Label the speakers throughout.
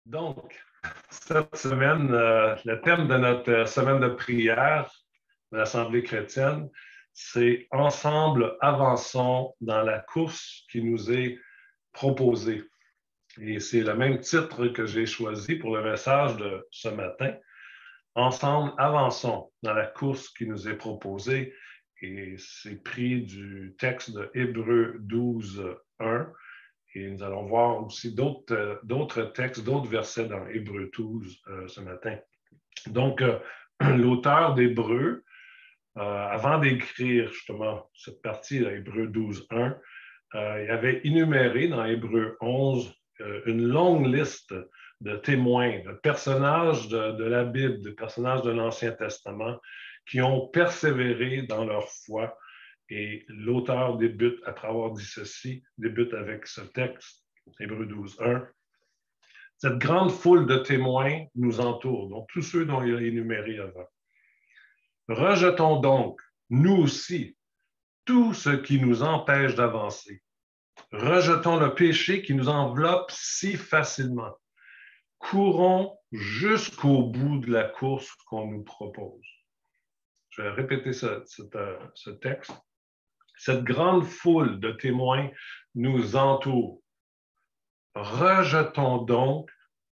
Speaker 1: Donc, cette semaine, le thème de notre semaine de prière de l'Assemblée chrétienne, c'est Ensemble, avançons dans la course qui nous est proposée. Et c'est le même titre que j'ai choisi pour le message de ce matin. Ensemble, avançons dans la course qui nous est proposée. Et c'est pris du texte de Hébreux 12, 1. Et nous allons voir aussi d'autres textes, d'autres versets dans Hébreux 12 ce matin. Donc, l'auteur d'Hébreux, avant d'écrire justement cette partie de Hébreux 12, 1, il avait énuméré dans Hébreux 11 une longue liste de témoins, de personnages de la Bible, de personnages de l'Ancien Testament qui ont persévéré dans leur foi. Et l'auteur débute, après avoir dit ceci, débute avec ce texte, Hébreux 12, 1. Cette grande foule de témoins nous entoure, donc tous ceux dont il a énuméré avant. Rejetons donc, nous aussi, tout ce qui nous empêche d'avancer. Rejetons le péché qui nous enveloppe si facilement. Courons jusqu'au bout de la course qu'on nous propose. Je vais répéter ce texte. Cette grande foule de témoins nous entoure. Rejetons donc,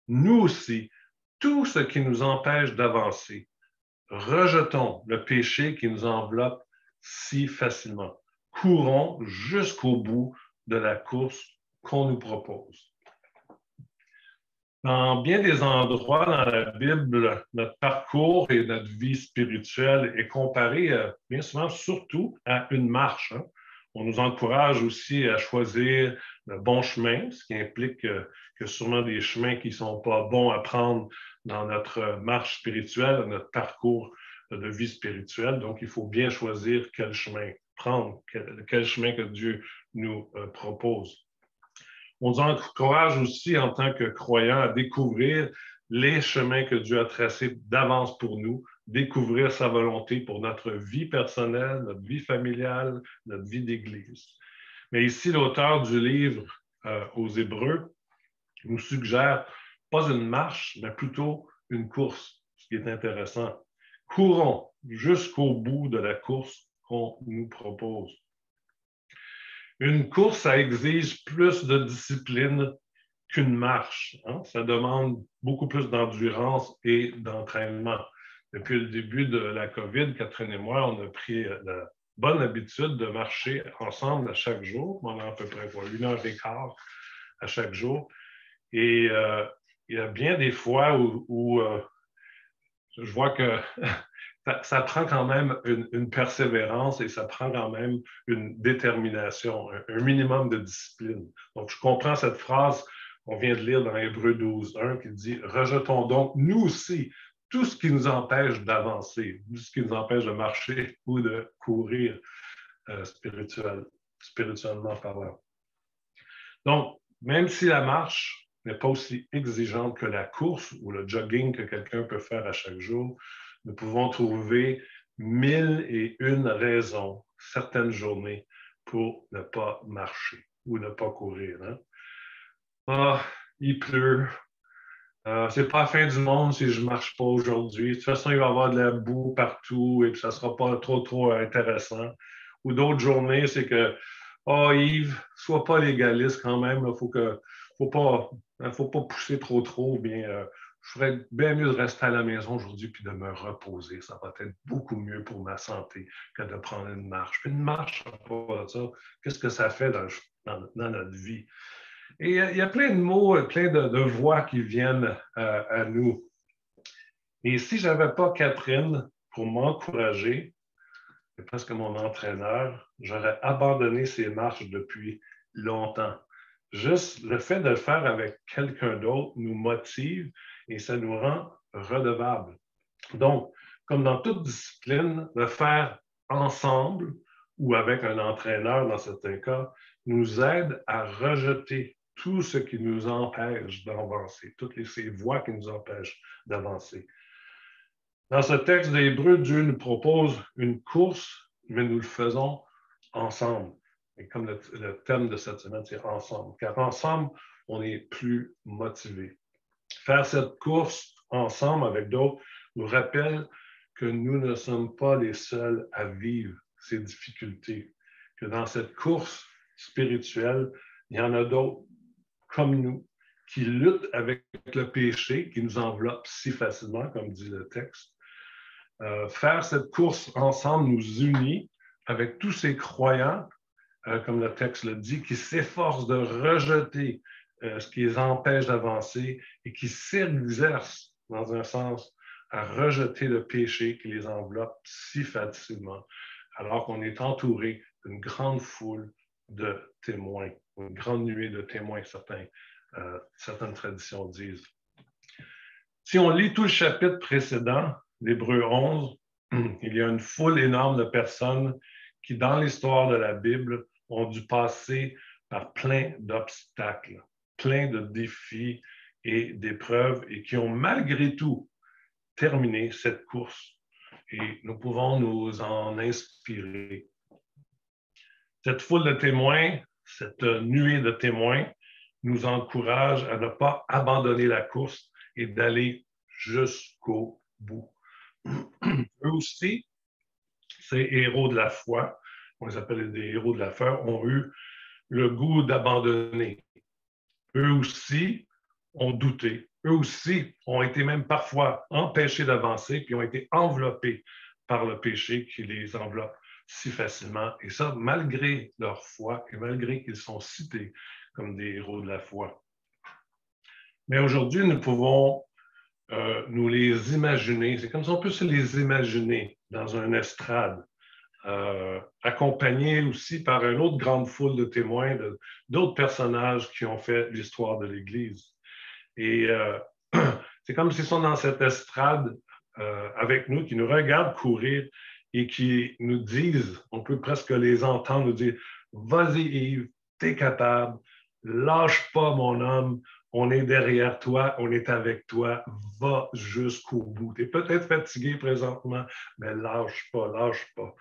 Speaker 1: nous aussi, tout ce qui nous empêche d'avancer. Rejetons le péché qui nous enveloppe si facilement. Courons jusqu'au bout de la course qu'on nous propose. Dans bien des endroits dans la Bible, notre parcours et notre vie spirituelle est comparé bien souvent surtout à une marche. On nous encourage aussi à choisir le bon chemin, ce qui implique que sûrement des chemins qui ne sont pas bons à prendre dans notre marche spirituelle, dans notre parcours de vie spirituelle. Donc, il faut bien choisir quel chemin prendre, quel chemin que Dieu nous propose. On nous encourage aussi en tant que croyants à découvrir les chemins que Dieu a tracés d'avance pour nous, découvrir sa volonté pour notre vie personnelle, notre vie familiale, notre vie d'Église. Mais ici, l'auteur du livre aux Hébreux nous suggère pas une marche, mais plutôt une course, ce qui est intéressant. Courons jusqu'au bout de la course qu'on nous propose. Une course, ça exige plus de discipline qu'une marche. Ça demande beaucoup plus d'endurance et d'entraînement. Depuis le début de la COVID, Catherine et moi, on a pris la bonne habitude de marcher ensemble à chaque jour, pendant à peu près 1h15 à chaque jour. Et il y a bien des fois où je vois que ça prend quand même une persévérance et ça prend quand même une détermination, un minimum de discipline. Donc, je comprends cette phrase qu'on vient de lire dans Hébreux 12, 1 qui dit « Rejetons donc, nous aussi, tout ce qui nous empêche d'avancer, tout ce qui nous empêche de marcher ou de courir spirituellement parlant. » Donc, même si la marche n'est pas aussi exigeante que la course ou le jogging que quelqu'un peut faire à chaque jour, nous pouvons trouver 1001 raisons, certaines journées, pour ne pas marcher ou ne pas courir. Ah, il pleut. C'est pas la fin du monde si je ne marche pas aujourd'hui. De toute façon, il va y avoir de la boue partout et puis ça ne sera pas trop intéressant. Ou d'autres journées, c'est que oh, Yves, sois pas légaliste quand même. Il faut pas pousser trop. Bien, je ferais bien mieux de rester à la maison aujourd'hui puis de me reposer. Ça va être beaucoup mieux pour ma santé que de prendre une marche. Puis une marche, pas ça. Qu'est-ce que ça fait dans notre vie? Et il y a plein de mots, plein de voix qui viennent à nous. Et si je n'avais pas Catherine pour m'encourager, c'est presque mon entraîneur, j'aurais abandonné ces marches depuis longtemps. Juste le fait de le faire avec quelqu'un d'autre nous motive et ça nous rend redevables. Donc, comme dans toute discipline, le faire ensemble ou avec un entraîneur dans certains cas nous aide à rejeter tout ce qui nous empêche d'avancer, toutes ces voies qui nous empêchent d'avancer. Dans ce texte d'Hébreux, Dieu nous propose une course, mais nous le faisons ensemble. Et comme le thème de cette semaine, c'est ensemble. Car ensemble, on est plus motivé. Faire cette course ensemble avec d'autres nous rappelle que nous ne sommes pas les seuls à vivre ces difficultés, que dans cette course spirituelle, il y en a d'autres comme nous qui luttent avec le péché qui nous enveloppe si facilement, comme dit le texte. Faire cette course ensemble nous unit avec tous ces croyants, comme le texte le dit, qui s'efforcent de rejeter ce qui les empêche d'avancer et qui s'exercent, dans un sens, à rejeter le péché qui les enveloppe si facilement, alors qu'on est entouré d'une grande foule de témoins, une grande nuée de témoins, certaines traditions disent. Si on lit tout le chapitre précédent, l'Hébreu 11, il y a une foule énorme de personnes qui, dans l'histoire de la Bible, ont dû passer par plein d'obstacles, plein de défis et d'épreuves, et qui ont malgré tout terminé cette course. Et nous pouvons nous en inspirer. Cette foule de témoins, cette nuée de témoins, nous encourage à ne pas abandonner la course et d'aller jusqu'au bout. Eux aussi, ces héros de la foi, on les appelle des héros de la foi, ont eu le goût d'abandonner. Eux aussi ont douté. Eux aussi ont été même parfois empêchés d'avancer, puis ont été enveloppés par le péché qui les enveloppe si facilement. Et ça, malgré leur foi et malgré qu'ils sont cités comme des héros de la foi. Mais aujourd'hui, nous pouvons nous les imaginer. C'est comme si on peut se les imaginer dans une estrade, accompagnés aussi par une autre grande foule de témoins, d'autres personnages qui ont fait l'histoire de l'Église. Et c'est comme s'ils sont dans cette estrade avec nous, qui nous regardent courir et qui nous disent, on peut presque les entendre nous dire, vas-y Yves, t'es capable, lâche pas mon homme, on est derrière toi, on est avec toi, va jusqu'au bout. Tu es peut-être fatigué présentement, mais lâche pas, lâche pas.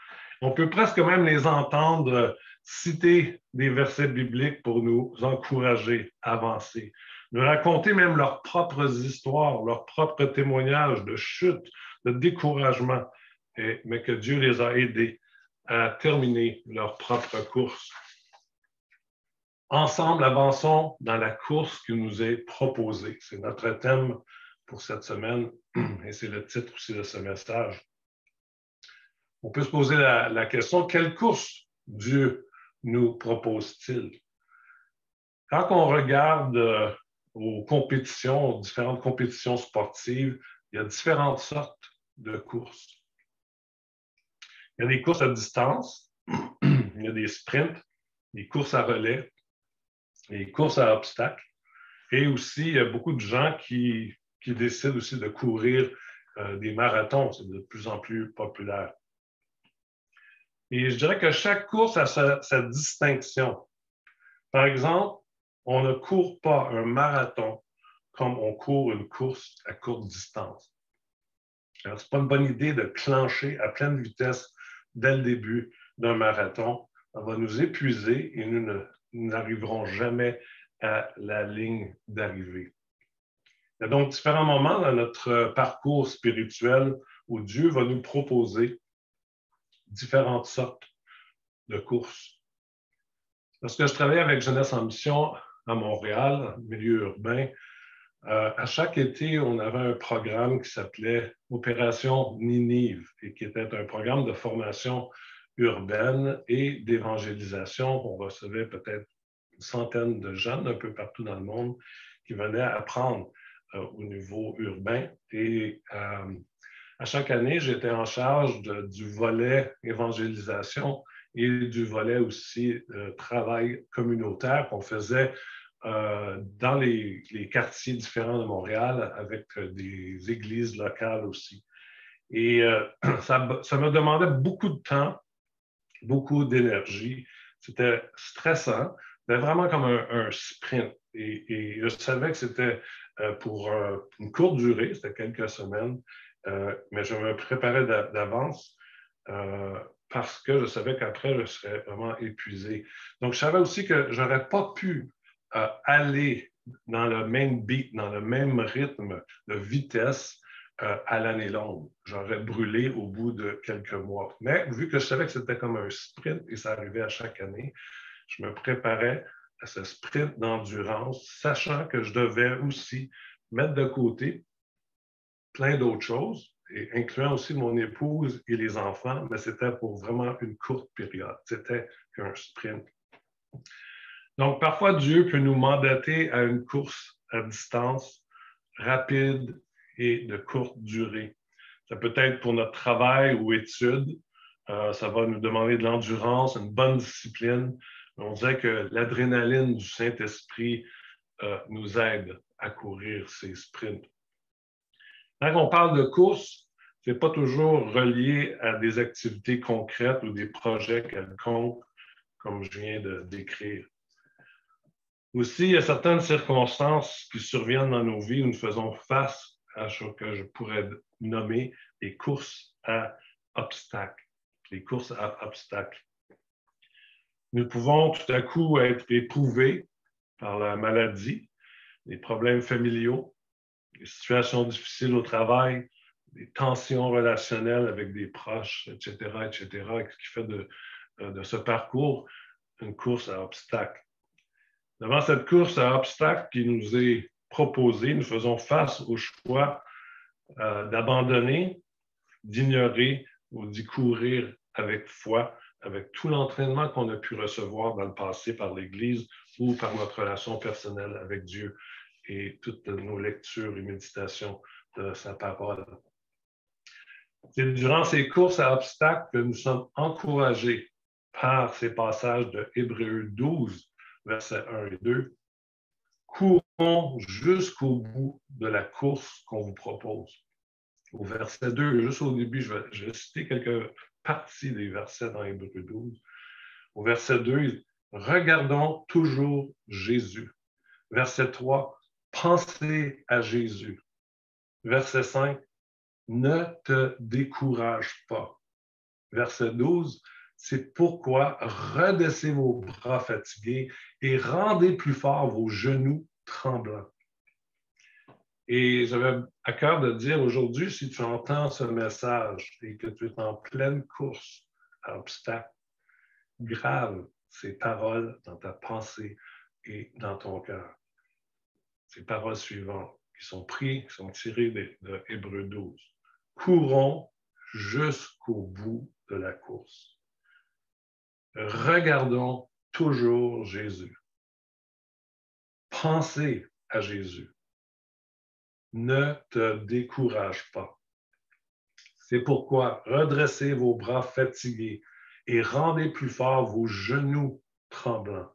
Speaker 1: On peut presque même les entendre citer des versets bibliques pour nous encourager à avancer. Nous raconter même leurs propres histoires, leurs propres témoignages de chute, de découragement, mais que Dieu les a aidés à terminer leur propre course. Ensemble, avançons dans la course qui nous est proposée. C'est notre thème pour cette semaine et c'est le titre aussi de ce message. On peut se poser la question, quelle course Dieu nous propose-t-il? Quand on regarde aux compétitions, aux différentes compétitions sportives, il y a différentes sortes de courses. Il y a des courses à distance, il y a des sprints, des courses à relais, des courses à obstacles, et aussi il y a beaucoup de gens qui décident aussi de courir des marathons. C'est de plus en plus populaire. Et je dirais que chaque course a sa distinction. Par exemple, on ne court pas un marathon comme on court une course à courte distance. Ce n'est pas une bonne idée de clencher à pleine vitesse dès le début d'un marathon. Ça va nous épuiser et nous n'arriverons jamais à la ligne d'arrivée. Il y a donc différents moments dans notre parcours spirituel où Dieu va nous proposer différentes sortes de courses. Lorsque je travaillais avec Jeunesse en mission à Montréal, milieu urbain, à chaque été, on avait un programme qui s'appelait Opération Ninive et qui était un programme de formation urbaine et d'évangélisation. On recevait peut-être une centaine de jeunes un peu partout dans le monde qui venaient apprendre au niveau urbain. Et à chaque année, j'étais en charge du volet évangélisation et du volet aussi travail communautaire qu'on faisait dans les quartiers différents de Montréal avec des églises locales aussi. Et ça me demandait beaucoup de temps, beaucoup d'énergie. C'était stressant. C'était vraiment comme un sprint. Et je savais que c'était pour une courte durée, c'était quelques semaines, mais je me préparais d'avance parce que je savais qu'après, je serais vraiment épuisé. Donc, je savais aussi que je n'aurais pas pu aller dans le même beat, dans le même rythme de vitesse à l'année longue. J'aurais brûlé au bout de quelques mois. Mais vu que je savais que c'était comme un sprint et ça arrivait à chaque année, je me préparais à ce sprint d'endurance, sachant que je devais aussi mettre de côté plein d'autres choses, et incluant aussi mon épouse et les enfants, mais c'était pour vraiment une courte période. C'était qu'un sprint. Donc, parfois, Dieu peut nous mandater à une course à distance rapide et de courte durée. Ça peut être pour notre travail ou études. Ça va nous demander de l'endurance, une bonne discipline. On dirait que l'adrénaline du Saint-Esprit nous aide à courir ces sprints. Quand on parle de course, ce n'est pas toujours relié à des activités concrètes ou des projets quelconques, comme je viens de décrire. Aussi, il y a certaines circonstances qui surviennent dans nos vies où nous faisons face à ce que je pourrais nommer les courses à obstacles. Les courses à obstacles. Nous pouvons tout à coup être éprouvés par la maladie, les problèmes familiaux, des situations difficiles au travail, des tensions relationnelles avec des proches, etc., ce qui fait de ce parcours une course à obstacles. Devant cette course à obstacles qui nous est proposée, nous faisons face au choix d'abandonner, d'ignorer ou d'y courir avec foi, avec tout l'entraînement qu'on a pu recevoir dans le passé par l'Église ou par notre relation personnelle avec Dieu et toutes nos lectures et méditations de sa parole. C'est durant ces courses à obstacles que nous sommes encouragés par ces passages de Hébreux 12, versets 1 et 2. Courons jusqu'au bout de la course qu'on vous propose. Au verset 2, juste au début, je vais citer quelques parties des versets dans Hébreux 12. Au verset 2, regardons toujours Jésus. Verset 3, pensez à Jésus. Verset 5, ne te décourage pas. Verset 12, c'est pourquoi redressez vos bras fatigués et rendez plus fort vos genoux tremblants. Et j'avais à cœur de dire aujourd'hui, si tu entends ce message et que tu es en pleine course à obstacles, grave ces paroles dans ta pensée et dans ton cœur. Ces paroles suivantes qui sont tirées de Hébreux 12. Courons jusqu'au bout de la course. Regardons toujours Jésus. Pensez à Jésus. Ne te décourage pas. C'est pourquoi redressez vos bras fatigués et rendez plus fort vos genoux tremblants.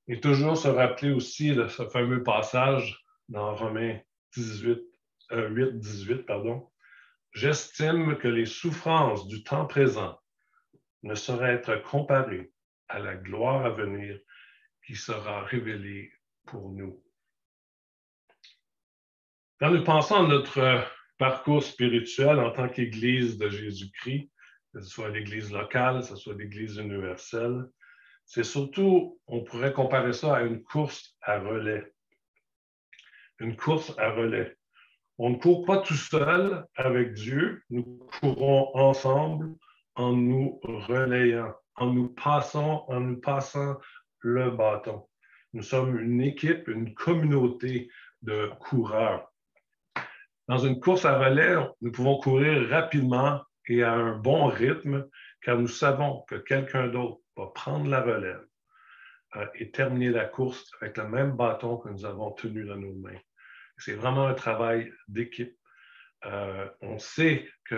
Speaker 1: Et toujours se rappeler aussi de ce fameux passage dans Romains 8-18, pardon. J'estime que les souffrances du temps présent ne sauraient être comparées à la gloire à venir qui sera révélée pour nous. Quand nous pensons à notre parcours spirituel en tant qu'Église de Jésus-Christ, que ce soit l'Église locale, que ce soit l'Église universelle, c'est surtout, on pourrait comparer ça à une course à relais. Une course à relais. On ne court pas tout seul avec Dieu, nous courons ensemble en nous relayant, en nous passant le bâton. Nous sommes une équipe, une communauté de coureurs. Dans une course à relais, nous pouvons courir rapidement et à un bon rythme, car nous savons que quelqu'un d'autre va prendre la relève et terminer la course avec le même bâton que nous avons tenu dans nos mains. C'est vraiment un travail d'équipe. On sait qu'il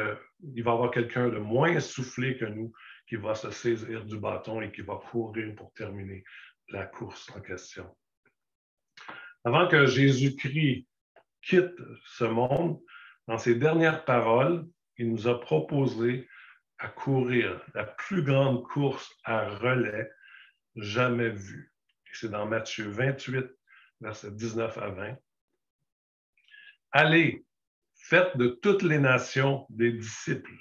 Speaker 1: va y avoir quelqu'un de moins essoufflé que nous qui va se saisir du bâton et qui va courir pour terminer la course en question. Avant que Jésus-Christ quitte ce monde, dans ses dernières paroles, il nous a proposé à courir la plus grande course à relais jamais vue. C'est dans Matthieu 28, versets 19 à 20. Allez, faites de toutes les nations des disciples,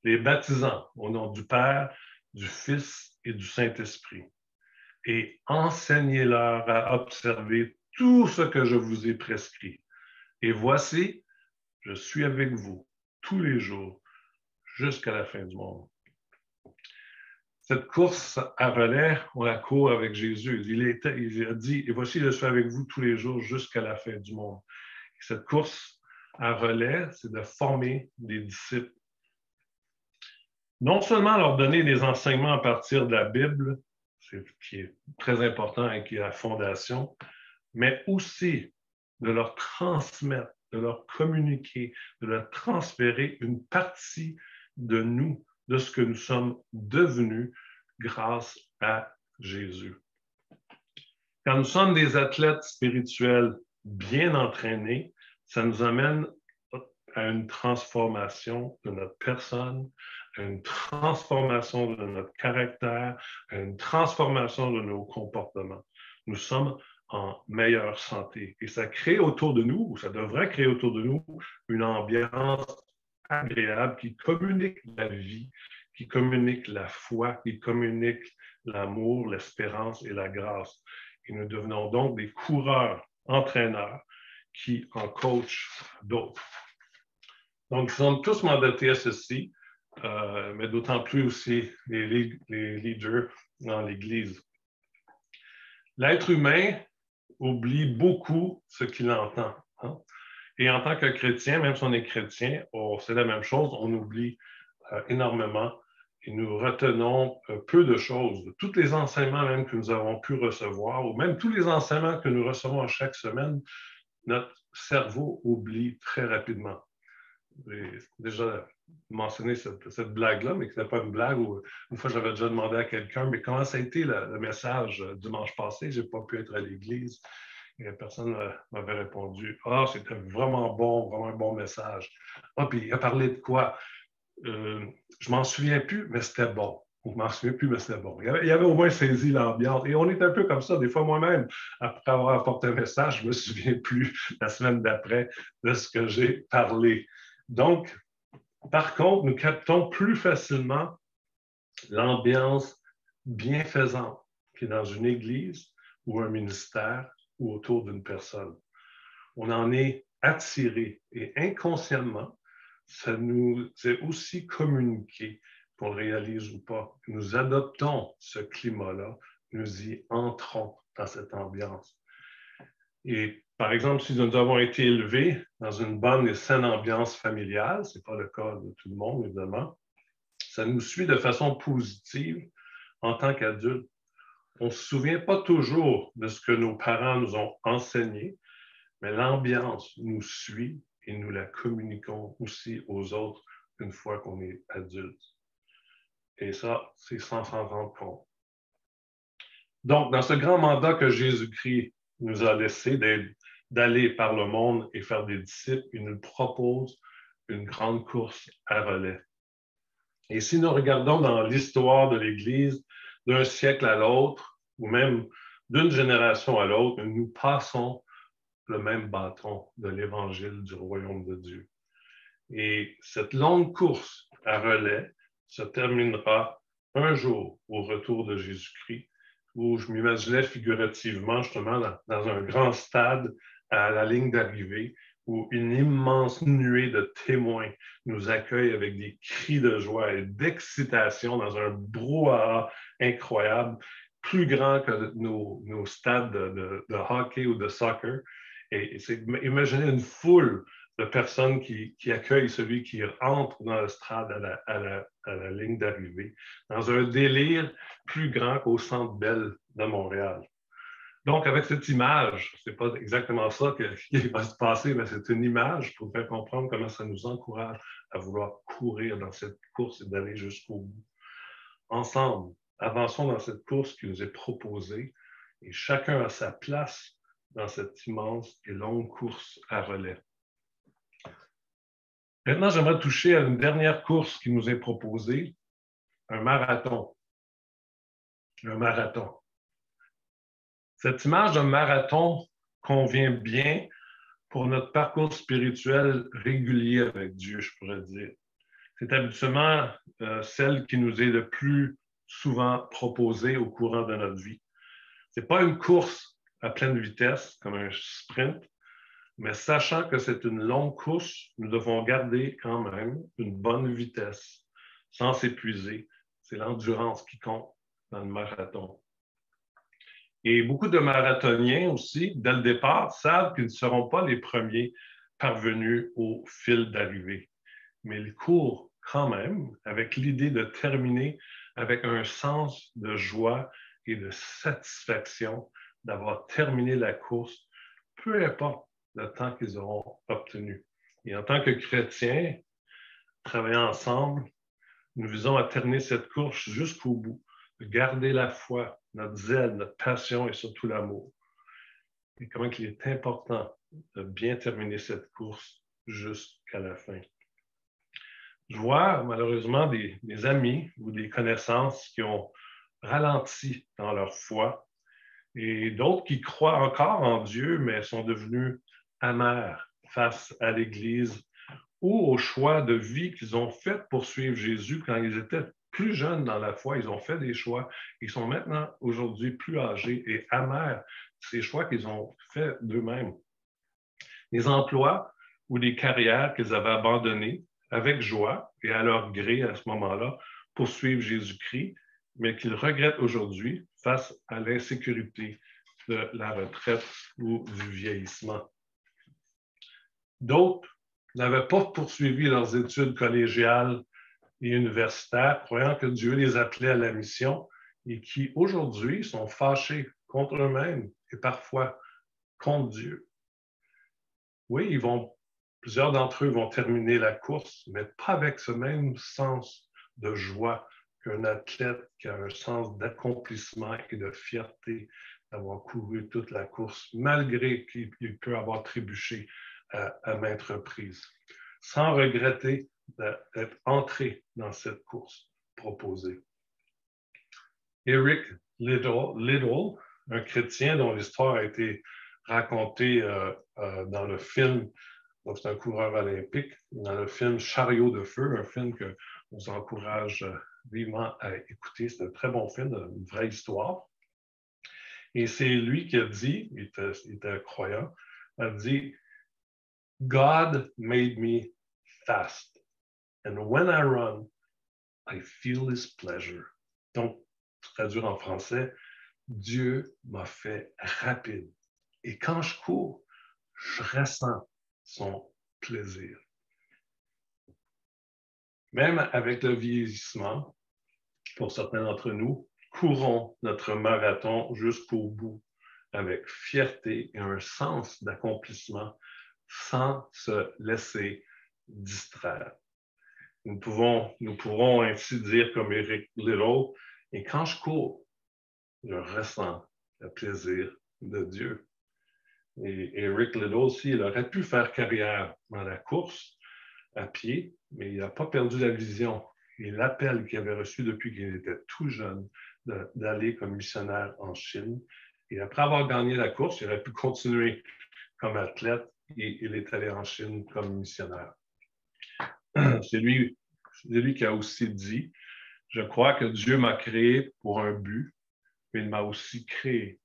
Speaker 1: les baptisant au nom du Père, du Fils et du Saint-Esprit. et enseignez-leur à observer tout ce que je vous ai prescrit. Et voici, je suis avec vous tous les jours jusqu'à la fin du monde. Cette course à relais, on la court avec Jésus. Il a dit, et voici, je suis avec vous tous les jours jusqu'à la fin du monde. Et cette course à relais, c'est de former des disciples. Non seulement leur donner des enseignements à partir de la Bible, qui est très important et qui est la fondation, mais aussi de leur transmettre, de leur communiquer, de leur transférer une partie de nous, de ce que nous sommes devenus grâce à Jésus. Quand nous sommes des athlètes spirituels bien entraînés, ça nous amène à une transformation de notre personne, à une transformation de notre caractère, à une transformation de nos comportements. Nous sommes en meilleure santé. Et ça crée autour de nous, ou ça devrait créer autour de nous, une ambiance agréable qui communique la vie, qui communique la foi, qui communique l'amour, l'espérance et la grâce. Et nous devenons donc des coureurs, entraîneurs qui en coachent d'autres. Donc, nous sommes tous mandatés à ceci, mais d'autant plus aussi les leaders dans l'Église. L'être humain oublie beaucoup ce qu'il entend. Hein? Et en tant que chrétien, même si on est chrétien, c'est la même chose, on oublie énormément et nous retenons peu de choses. Tous les enseignements même que nous avons pu recevoir, ou même tous les enseignements que nous recevons chaque semaine, notre cerveau oublie très rapidement. J'ai déjà mentionné cette blague-là, mais qui n'est pas une blague. Une fois, j'avais déjà demandé à quelqu'un, mais comment ça a été le message dimanche passé? Je n'ai pas pu être à l'église. Et la personne m'avait répondu, « Ah, c'était vraiment un bon message. » Ah, puis il a parlé de quoi? Je m'en souviens plus, mais c'était bon. Je m'en souviens plus, mais c'était bon. Il avait au moins saisi l'ambiance. Et on est un peu comme ça. Des fois, moi-même, après avoir apporté un message, je ne me souviens plus la semaine d'après de ce que j'ai parlé. Donc, par contre, nous captons plus facilement l'ambiance bienfaisante qui est dans une église ou un ministère ou autour d'une personne. On en est attiré et inconsciemment, ça nous est aussi communiqué, qu'on le réalise ou pas. Nous adoptons ce climat-là, nous y entrons dans cette ambiance. Et par exemple, si nous avons été élevés dans une bonne et saine ambiance familiale, ce n'est pas le cas de tout le monde, évidemment, ça nous suit de façon positive en tant qu'adultes. On ne se souvient pas toujours de ce que nos parents nous ont enseigné, mais l'ambiance nous suit et nous la communiquons aussi aux autres une fois qu'on est adulte. Et ça, c'est sans s'en rendre compte. Donc, dans ce grand mandat que Jésus-Christ nous a laissé d'aller par le monde et faire des disciples, il nous propose une grande course à relais. Et si nous regardons dans l'histoire de l'Église d'un siècle à l'autre, ou même d'une génération à l'autre, nous passons le même bâton de l'Évangile du royaume de Dieu. Et cette longue course à relais se terminera un jour au retour de Jésus-Christ, où je m'imaginais figurativement justement dans un grand stade à la ligne d'arrivée, où une immense nuée de témoins nous accueille avec des cris de joie et d'excitation dans un brouhaha incroyable, plus grand que nos stades de hockey ou de soccer. Et imaginez une foule de personnes qui accueillent celui qui entre dans le stade à la ligne d'arrivée, dans un délire plus grand qu'au Centre Bell de Montréal. Donc, avec cette image, ce n'est pas exactement ça qui va se passer, mais c'est une image pour faire comprendre comment ça nous encourage à vouloir courir dans cette course et d'aller jusqu'au bout. Ensemble, avançons dans cette course qui nous est proposée et chacun a sa place dans cette immense et longue course à relais. Maintenant, j'aimerais toucher à une dernière course qui nous est proposée, un marathon. Un marathon. Cette image d'un marathon convient bien pour notre parcours spirituel régulier avec Dieu, je pourrais dire. C'est habituellement celle qui nous est le plus souvent proposée au courant de notre vie. Ce n'est pas une course à pleine vitesse, comme un sprint, mais sachant que c'est une longue course, nous devons garder quand même une bonne vitesse sans s'épuiser. C'est l'endurance qui compte dans le marathon. Et beaucoup de marathoniens aussi, dès le départ, savent qu'ils ne seront pas les premiers parvenus au fil d'arrivée. Mais ils courent quand même avec l'idée de terminer avec un sens de joie et de satisfaction d'avoir terminé la course, peu importe le temps qu'ils auront obtenu. Et en tant que chrétiens, travaillant ensemble, nous visons à terminer cette course jusqu'au bout, de garder la foi, notre zèle, notre passion et surtout l'amour. Et comment il est important de bien terminer cette course jusqu'à la fin. Je vois malheureusement des amis ou des connaissances qui ont ralenti dans leur foi et d'autres qui croient encore en Dieu, mais sont devenus amers face à l'Église ou au choix de vie qu'ils ont fait pour suivre Jésus quand ils étaient plus jeunes dans la foi. Ils ont fait des choix. Ils sont maintenant, aujourd'hui, plus âgés et amers de ces choix qu'ils ont fait d'eux-mêmes. Des emplois ou des carrières qu'ils avaient abandonnées avec joie et à leur gré à ce moment-là pour suivre Jésus-Christ, mais qu'ils regrettent aujourd'hui face à l'insécurité de la retraite ou du vieillissement. D'autres n'avaient pas poursuivi leurs études collégiales et universitaires, croyant que Dieu les appelait à la mission et qui aujourd'hui sont fâchés contre eux-mêmes et parfois contre Dieu. Oui, plusieurs d'entre eux vont terminer la course, mais pas avec ce même sens de joie qu'un athlète qui a un sens d'accomplissement et de fierté d'avoir couru toute la course, malgré qu'il peut avoir trébuché à maintes reprises, sans regretter d'être entré dans cette course proposée. Eric Liddell, un chrétien dont l'histoire a été racontée dans le film, donc c'est un coureur olympique, dans le film Chariot de feu, un film que on vous encourage vivement à écouter. C'est un très bon film, une vraie histoire. Et c'est lui qui a dit, il était croyant, a dit « God made me fast, and when I run, I feel his pleasure. » Donc, traduire en français, Dieu m'a fait rapide. Et quand je cours, je ressens son plaisir. Même avec le vieillissement, pour certains d'entre nous, courons notre marathon jusqu'au bout avec fierté et un sens d'accomplissement sans se laisser distraire. Nous pourrons ainsi dire comme Eric Liddell, et quand je cours, je ressens le plaisir de Dieu. Et Eric Liddell aussi, il aurait pu faire carrière dans la course à pied, mais il n'a pas perdu la vision et l'appel qu'il avait reçu depuis qu'il était tout jeune d'aller comme missionnaire en Chine. Et après avoir gagné la course, il aurait pu continuer comme athlète et il est allé en Chine comme missionnaire. C'est lui qui a aussi dit, je crois que Dieu m'a créé pour un but, mais il m'a aussi créé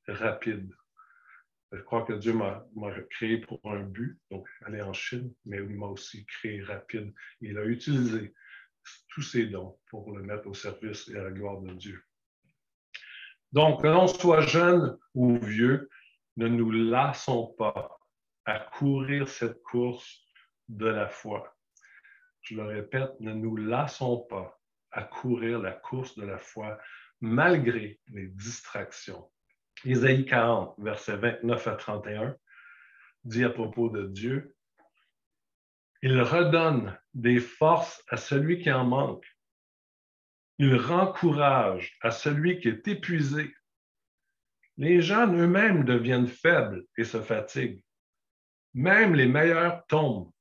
Speaker 1: rapide. Je crois que Dieu m'a créé pour un but, donc aller en Chine, mais il m'a aussi créé rapide. Il a utilisé tous ses dons pour le mettre au service et à la gloire de Dieu. Donc, que l'on soit jeune ou vieux, ne nous lassons pas à courir cette course de la foi. Je le répète, ne nous lassons pas à courir la course de la foi malgré les distractions. Ésaïe 40, versets 29 à 31, dit à propos de Dieu, « Il redonne des forces à celui qui en manque. Il rend courage à celui qui est épuisé. Les jeunes eux-mêmes deviennent faibles et se fatiguent. Même les meilleurs tombent,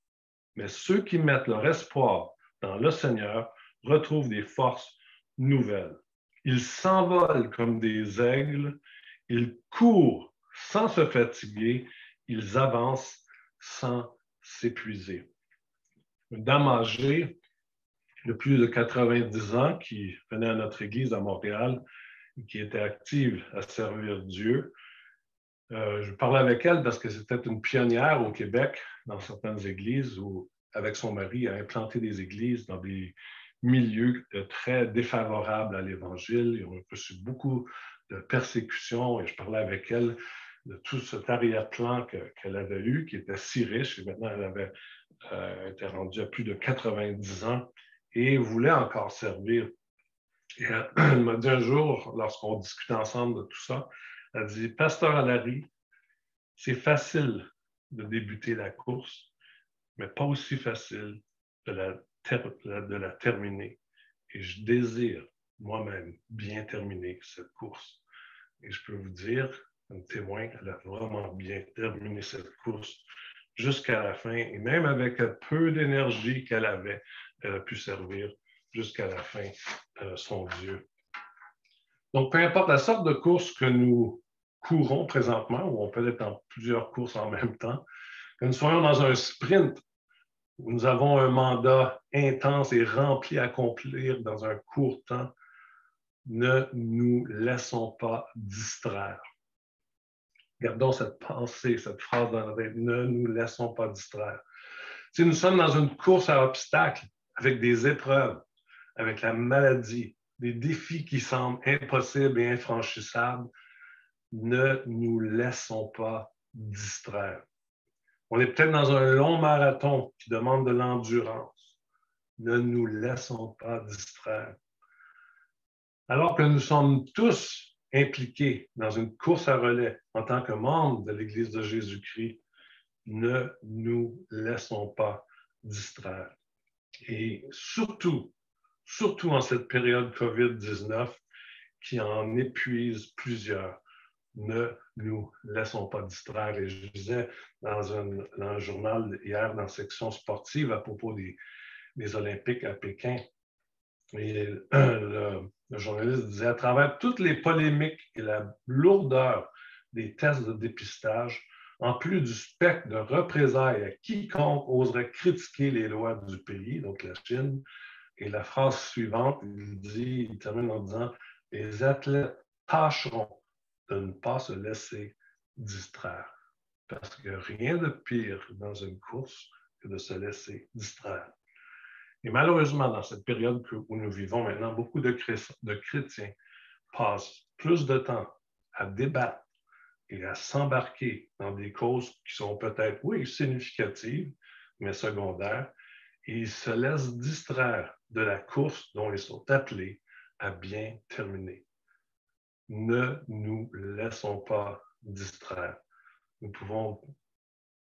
Speaker 1: mais ceux qui mettent leur espoir dans le Seigneur retrouvent des forces nouvelles. Ils s'envolent comme des aigles. Ils courent sans se fatiguer, ils avancent sans s'épuiser. Une dame âgée de plus de 90 ans qui venait à notre église à Montréal qui était active à servir Dieu. Je parlais avec elle parce que c'était une pionnière au Québec dans certaines églises où, avec son mari, elle a implanté des églises dans des milieux très défavorables à l'Évangile. Ils ont reçu beaucoup de persécutions et je parlais avec elle de tout cet arrière-plan qu'elle avait eu, qui était si riche. Et maintenant, elle avait été rendue à plus de 90 ans et voulait encore servir. Et elle m'a dit un jour, lorsqu'on discutait ensemble de tout ça, elle dit, Pasteur Allary, c'est facile de débuter la course, mais pas aussi facile de la terminer. Et je désire moi-même bien terminer cette course. Et je peux vous dire, un témoin, elle a vraiment bien terminé cette course jusqu'à la fin. Et même avec peu d'énergie qu'elle avait, elle a pu servir jusqu'à la fin son Dieu. Donc, peu importe la sorte de course que nous courons présentement, ou on peut être en plusieurs courses en même temps, que nous soyons dans un sprint où nous avons un mandat intense et rempli à accomplir dans un court temps, ne nous laissons pas distraire. Gardons cette pensée, cette phrase dans la tête, ne nous laissons pas distraire. Si nous sommes dans une course à obstacles, avec des épreuves, avec la maladie, des défis qui semblent impossibles et infranchissables, ne nous laissons pas distraire. On est peut-être dans un long marathon qui demande de l'endurance. Ne nous laissons pas distraire. Alors que nous sommes tous impliqués dans une course à relais en tant que membres de l'Église de Jésus-Christ, ne nous laissons pas distraire. Et surtout en cette période COVID-19 qui en épuise plusieurs, ne nous laissons pas distraire. Et je disais dans un journal hier, dans la section sportive, à propos des Olympiques à Pékin, et le journaliste disait, à travers toutes les polémiques et la lourdeur des tests de dépistage, en plus du spectre de représailles à quiconque oserait critiquer les lois du pays, donc la Chine, et la phrase suivante, il termine en disant, les athlètes tâcheront de ne pas se laisser distraire. Parce qu'il n'y a rien de pire dans une course que de se laisser distraire. Et malheureusement, dans cette période où nous vivons maintenant, beaucoup de chrétiens passent plus de temps à débattre et à s'embarquer dans des causes qui sont peut-être, oui, significatives, mais secondaires, et ils se laissent distraire de la course dont ils sont appelés à bien terminer. Ne nous laissons pas distraire. Nous pouvons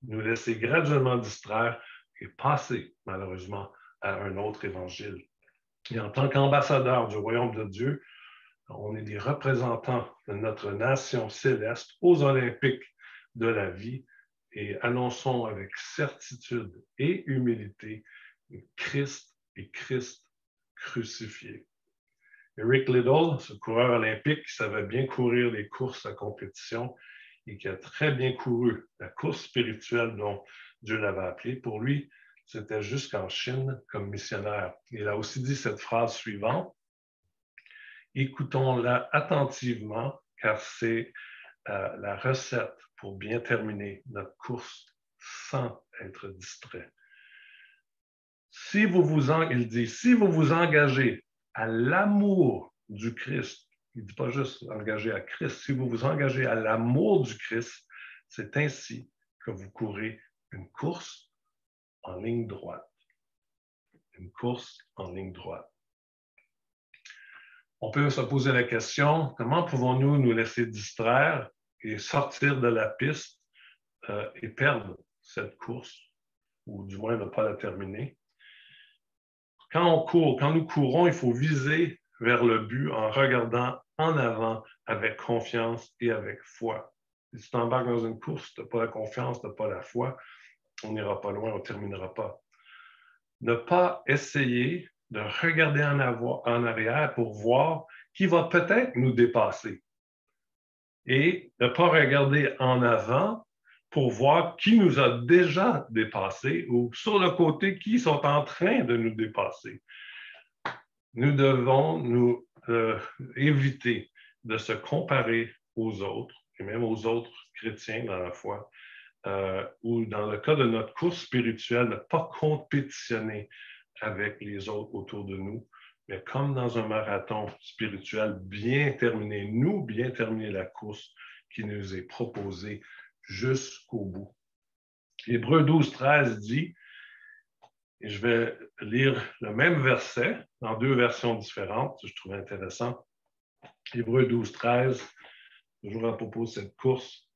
Speaker 1: nous laisser graduellement distraire et passer, malheureusement, à un autre évangile. Et en tant qu'ambassadeurs du royaume de Dieu, on est des représentants de notre nation céleste aux Olympiques de la vie et annonçons avec certitude et humilité Christ et Christ crucifié. Rick Liddell, ce coureur olympique qui savait bien courir les courses à compétition et qui a très bien couru la course spirituelle dont Dieu l'avait appelé, pour lui, c'était jusqu'en Chine comme missionnaire. Il a aussi dit cette phrase suivante, « Écoutons-la attentivement, car c'est la recette pour bien terminer notre course sans être distrait. » Il dit, si vous vous engagez à l'amour du Christ, il ne dit pas juste engagé à Christ, si vous vous engagez à l'amour du Christ, c'est ainsi que vous courez une course en ligne droite. Une course en ligne droite. On peut se poser la question, comment pouvons-nous nous laisser distraire et sortir de la piste et perdre cette course, ou du moins ne pas la terminer? Quand nous courons, il faut viser vers le but en regardant en avant avec confiance et avec foi. Si tu t'embarques dans une course, tu n'as pas la confiance, tu n'as pas la foi, on n'ira pas loin, on ne terminera pas. Ne pas essayer de regarder en arrière pour voir qui va peut-être nous dépasser. Et ne pas regarder en avant pour voir qui nous a déjà dépassés ou sur le côté qui sont en train de nous dépasser. Nous devons nous éviter de se comparer aux autres, et même aux autres chrétiens dans la foi, ou dans le cas de notre course spirituelle, ne pas compétitionner avec les autres autour de nous, mais comme dans un marathon spirituel, bien terminer, bien terminer la course qui nous est proposée jusqu'au bout. Hébreux 12-13 dit, et je vais lire le même verset dans deux versions différentes, je trouve intéressant. Hébreux 12-13, toujours à propos de cette course.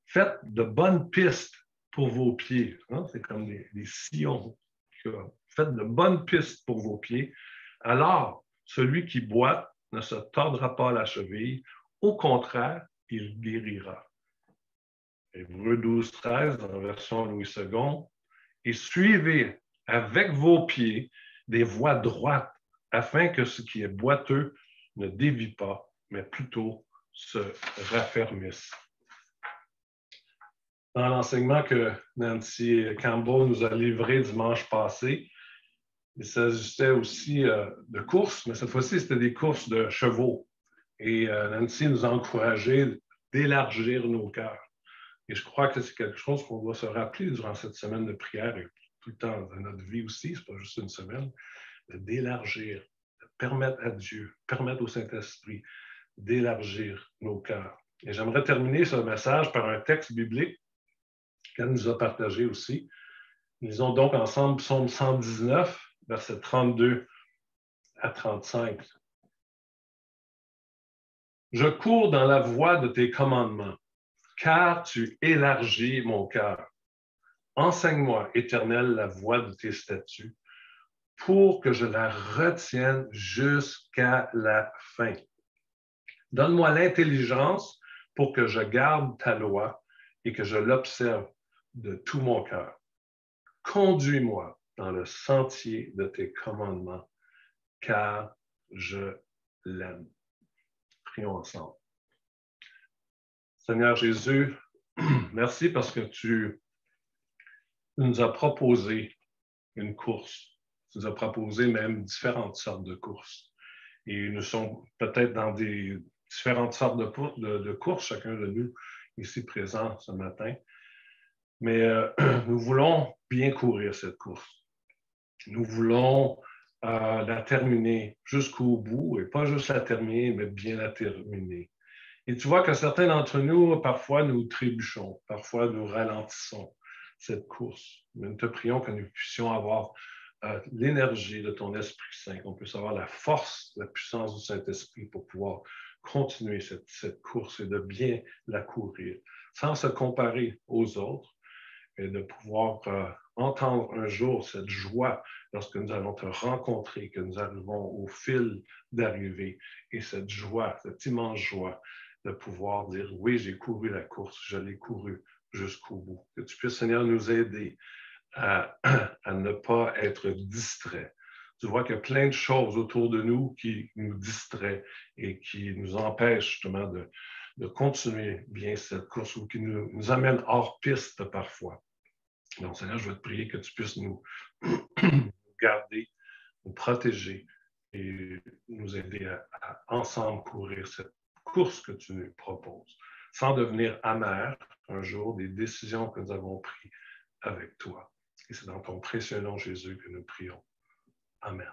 Speaker 1: Faites de bonnes pistes pour vos pieds. Hein? C'est comme des sillons. Faites de bonnes pistes pour vos pieds. Alors, celui qui boite ne se tordra pas la cheville. Au contraire, il guérira. Hébreux 12-13, dans la version Louis II. Et suivez avec vos pieds des voies droites, afin que ce qui est boiteux ne dévie pas, mais plutôt se raffermisse. Dans l'enseignement que Nancy Campbell nous a livré dimanche passé, il s'agissait aussi de courses, mais cette fois-ci, c'était des courses de chevaux. Et Nancy nous a encouragés d'élargir nos cœurs. Et je crois que c'est quelque chose qu'on doit se rappeler durant cette semaine de prière et tout le temps de notre vie aussi, ce n'est pas juste une semaine, d'élargir, de permettre à Dieu, permettre au Saint-Esprit d'élargir nos cœurs. Et j'aimerais terminer ce message par un texte biblique qu'elle nous a partagé aussi. Lisons donc ensemble Psaume 119, versets 32 à 35. Je cours dans la voie de tes commandements, car tu élargis mon cœur. Enseigne-moi, Éternel, la voie de tes statuts, pour que je la retienne jusqu'à la fin. Donne-moi l'intelligence pour que je garde ta loi et que je l'observe de tout mon cœur. Conduis-moi dans le sentier de tes commandements, car je l'aime. Prions ensemble. Seigneur Jésus, merci parce que tu nous as proposé une course. Tu nous as proposé même différentes sortes de courses. Et nous sommes peut-être dans des différentes sortes de courses, chacun de nous ici présent ce matin. Mais nous voulons bien courir cette course. Nous voulons la terminer jusqu'au bout, et pas juste la terminer, mais bien la terminer. Et tu vois que certains d'entre nous, parfois, nous trébuchons, parfois, nous ralentissons cette course. Mais nous te prions que nous puissions avoir l'énergie de ton Esprit Saint, qu'on puisse avoir la force, la puissance du Saint-Esprit pour pouvoir continuer cette course et de bien la courir, sans se comparer aux autres, et de pouvoir entendre un jour cette joie lorsque nous allons te rencontrer, que nous arrivons au fil d'arrivée, et cette joie, cette immense joie de pouvoir dire, oui, j'ai couru la course, je l'ai couru jusqu'au bout. Que tu puisses, Seigneur, nous aider à ne pas être distrait. Tu vois qu'il y a plein de choses autour de nous qui nous distraient et qui nous empêchent justement de continuer bien cette course ou qui nous amènent hors piste parfois. Donc, Seigneur, je vais te prier que tu puisses nous garder, nous protéger et nous aider à ensemble courir cette course que tu nous proposes, sans devenir amers un jour des décisions que nous avons prises avec toi. Et c'est dans ton précieux nom, Jésus, que nous prions. Amen.